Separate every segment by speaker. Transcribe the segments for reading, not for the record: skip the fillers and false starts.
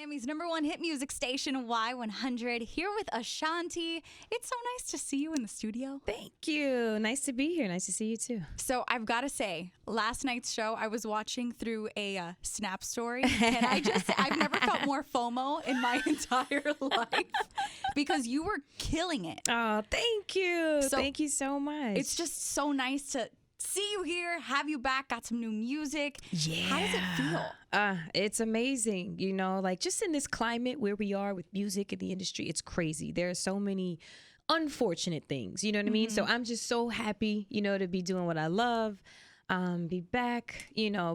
Speaker 1: Miami's #1 hit music station, Y100, here with Ashanti. It's so nice to see you in the studio.
Speaker 2: Thank you. Nice to be here. Nice to see you too.
Speaker 1: So I've got to say, last night's show, I was watching through a Snap story, and I've never felt more FOMO in my entire life because you were killing it.
Speaker 2: Oh, thank you.
Speaker 1: So
Speaker 2: thank you so much.
Speaker 1: It's just so nice to see you here, have you back, got some new music.
Speaker 2: Yeah.
Speaker 1: How does it feel?
Speaker 2: It's amazing. You know, like just in this climate where we are with music in the industry, it's crazy. There are so many unfortunate things, you know what I mean? So I'm just so happy, to be doing what I love. Be back,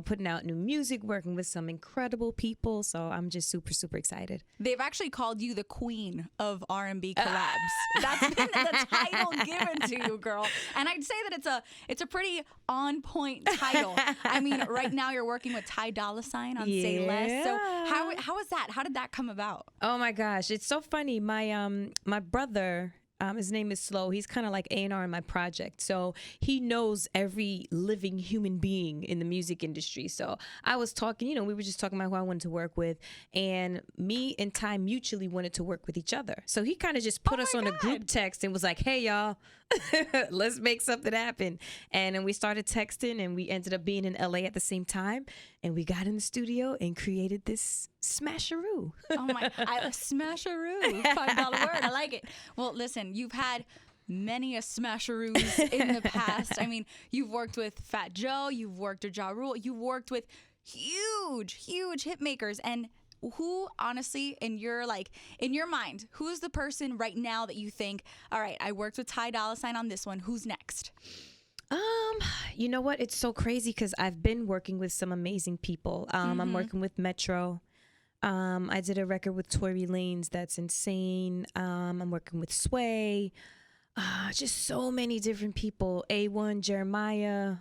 Speaker 2: putting out new music, working with some incredible people. So I'm just super, super excited.
Speaker 1: They've actually called you the queen of R&B collabs. That's been the title given to you, girl. And I'd say that it's a pretty on point title. I mean, right now you're working with Ty Dolla $ign on Say Less. So how is that? How did that come about?
Speaker 2: Oh my gosh, it's so funny. My brother. His name is Slow. He's kind of like A&R in my project. So he knows every living human being in the music industry. So I was talking, we were just talking about who I wanted to work with. And me and Ty mutually wanted to work with each other. So he kind of just put us on a group text and was like, hey, y'all, let's make something happen. And then we started texting and we ended up being in LA at the same time. And we got in the studio and created this smasharoo.
Speaker 1: Oh my, smasharoo, $5 word. I like it. Well, listen, you've had many a smasharoos in the past. I mean, you've worked with Fat Joe, you've worked with Ja Rule, you've worked with huge hit makers. And who, honestly, in your mind, who's the person right now that you think, all right, I worked with Ty Dolla $ign on this one, who's next?
Speaker 2: You know what? It's so crazy because I've been working with some amazing people. I'm working with Metro. I did a record with Tory Lanez that's insane. I'm working with Sway. Just so many different people. A1, Jeremiah.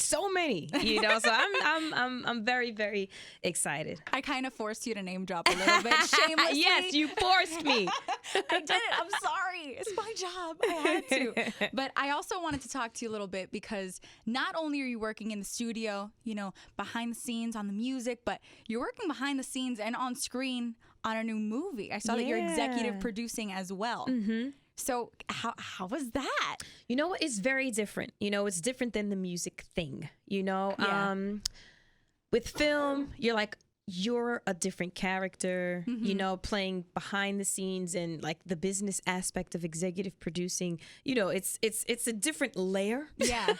Speaker 2: So many, so I'm very, very excited.
Speaker 1: I kind of forced you to name drop a little bit shamelessly.
Speaker 2: Yes, you forced me.
Speaker 1: I did it. I'm sorry. It's my job. I had to. But I also wanted to talk to you a little bit because not only are you working in the studio, behind the scenes on the music, but you're working behind the scenes and on screen on a new movie. I saw that you're executive producing as well. So how was that?
Speaker 2: You know what? It's very different. It's different than the music thing. With film, you're a different character, playing behind the scenes and like the business aspect of executive producing, it's a different layer.
Speaker 1: Yeah.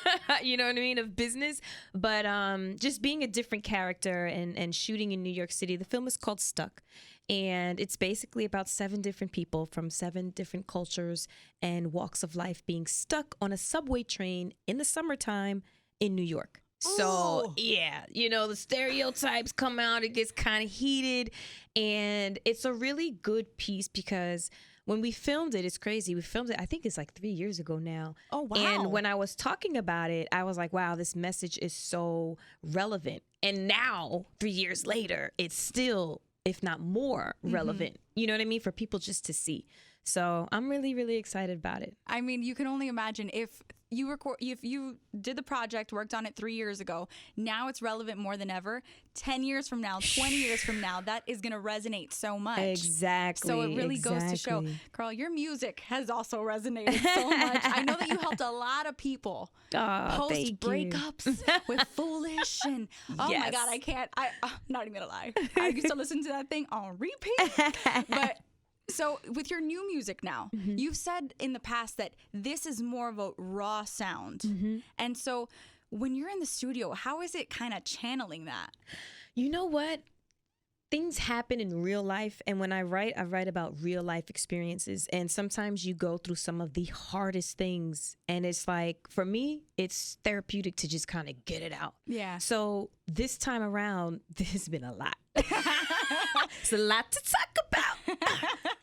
Speaker 2: You know what I mean? Of business. But just being a different character and shooting in New York City, the film is called Stuck. And it's basically about 7 different people from 7 different cultures and walks of life being stuck on a subway train in the summertime in New York. So, yeah, the stereotypes come out. It gets kind of heated. And it's a really good piece because when we filmed it, it's crazy. We filmed it, I think it's like 3 years ago now.
Speaker 1: Oh, wow.
Speaker 2: And when I was talking about it, I was like, wow, this message is so relevant. And now, 3 years later, it's still, if not more, relevant. You know what I mean? For people just to see. So I'm really, really excited about it.
Speaker 1: I mean, you can only imagine if you did the project, worked on it 3 years ago, now it's relevant more than ever. 10 years from now, 20 years from now, that is going to resonate so much.
Speaker 2: Exactly.
Speaker 1: So it really goes to show, girl, your music has also resonated so much. I know that you helped a lot of people post breakups with Foolish and my God, I'm not even gonna lie. I used to listen to that thing on repeat. But so with your new music now, you've said in the past that this is more of a raw sound. And so when you're in the studio, how is it kind of channeling that?
Speaker 2: You know what? Things happen in real life. And when I write about real life experiences. And sometimes you go through some of the hardest things. And it's like, for me, it's therapeutic to just kind of get it out. Yeah. So this time around, there's been a lot. It's a lot to talk about.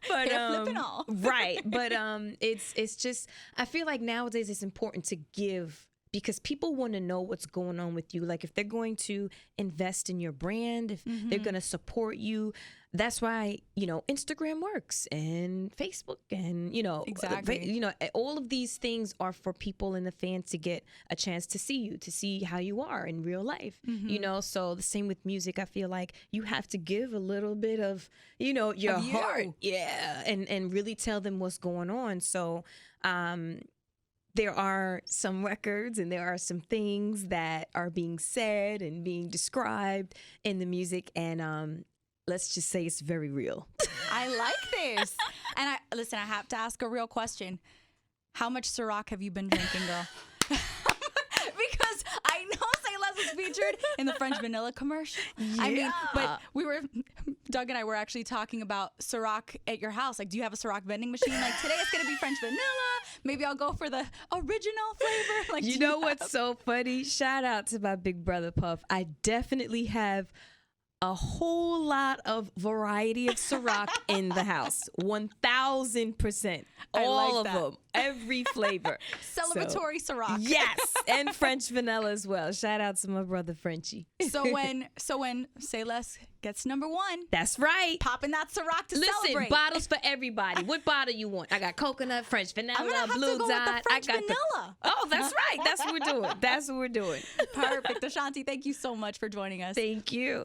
Speaker 2: But
Speaker 1: flipping all.
Speaker 2: Right. But it's just, I feel like nowadays it's important to give because people want to know what's going on with you. Like if they're going to invest in your brand, if they're going to support you, that's why, Instagram works and Facebook and,
Speaker 1: exactly.
Speaker 2: all of these things are for people in the fans to get a chance to see you, to see how you are in real life, so the same with music. I feel like you have to give a little bit of, your heart. Yeah. And really tell them what's going on. So, there are some records and there are some things that are being said and being described in the music. And let's just say it's very real.
Speaker 1: I like this. And I have to ask a real question. How much Ciroc have you been drinking, girl? Because I know Say Less was featured in the French Vanilla commercial.
Speaker 2: Yeah.
Speaker 1: I mean, but Doug and I were actually talking about Ciroc at your house. Like, do you have a Ciroc vending machine? Like, today it's going to be French Vanilla. Maybe I'll go for the original flavor. Like,
Speaker 2: you know what's so funny? Shout out to my big brother Puff. I definitely have a whole lot of variety of Ciroc in the house. 1,000%. All of them. Every flavor.
Speaker 1: Celebratory Ciroc.
Speaker 2: Yes. And French vanilla as well. Shout out to my brother Frenchie.
Speaker 1: So when Say Less gets number 1.
Speaker 2: That's right.
Speaker 1: Popping that Ciroc to celebrate.
Speaker 2: Listen, bottles for everybody. What bottle you want? I got coconut, French vanilla,
Speaker 1: I'm gonna have
Speaker 2: blue
Speaker 1: to go
Speaker 2: dot.
Speaker 1: with the French vanilla.
Speaker 2: Oh, that's right. That's what we're doing. That's what we're doing.
Speaker 1: Perfect. Ashanti, thank you so much for joining us.
Speaker 2: Thank you.